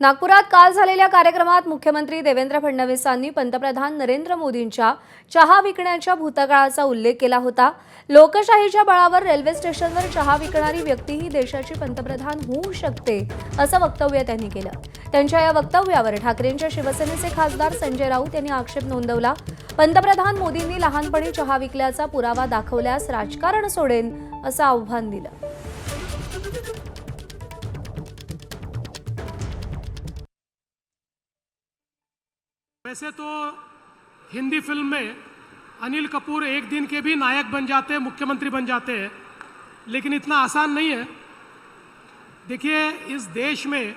नागपुरात काल झालेल्या कार्यक्रमात मुख्यमंत्री देवेंद्र फडणवीसांनी पंतप्रधान नरेंद्र मोदींच्या चहा विकण्याच्या भूतकाळाचा उल्लेख केला होता। लोकशाहीच्या बळावर रेल्वे स्टेशनवर चहा विकणारी व्यक्ती ही देशाची पंतप्रधान होऊ शकते असं वक्तव्य त्यांनी केलं। त्यांच्या या वक्तव्यावर ठाकरेंच्या शिवसेनेचे खासदार संजय राऊत यांनी आक्षेप नोंदवला। पंतप्रधान मोदींनी लहानपणी चहा विकल्याचा पुरावा दाखवल्यास राजकारण सोडेन असं आव्हान दिलं। वैसे तो हिंदी फिल्म में अनिल कपूर एक दिन के भी नायक बन जाते हैं, मुख्यमंत्री बन जाते हैं, लेकिन इतना आसान नहीं है। देखिए, इस देश में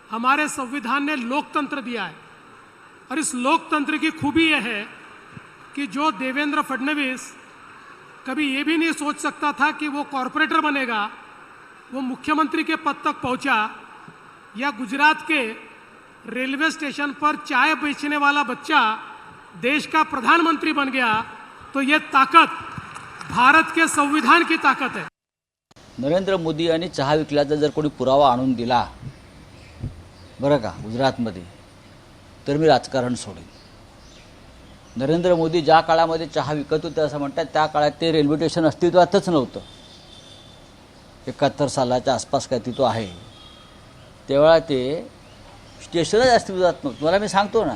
हमारे संविधान ने लोकतंत्र दिया है और इस लोकतंत्र की खूबी यह है कि जो देवेंद्र फडणवीस कभी ये भी नहीं सोच सकता था कि वो कॉरपोरेटर बनेगा, वो मुख्यमंत्री के पद तक पहुंचा, या गुजरात के रेलवे स्टेशन पर चाय बेचने वाला बच्चा देश का प्रधानमंत्री बन गया, तो ये ताकत भारत के संविधान की ताकत है। नरेंद्र मोदी यांनी चहा विकल्याचा जर कोणी पुरावा आणून दिला बरं का गुजरातमध्ये, तर मी राजकारण सोडेन। नरेंद्र मोदी ज्या काळामध्ये चहा विकत होते असं म्हणतात, त्या काळात ते रेल्वे स्टेशन अस्तित्वातच नव्हतं। 71 सालाच्या आसपास काय तो आहे, तेव्हा ते स्टेशनच अस्तित्वात नव्हतं। मला मी सांगतो ना,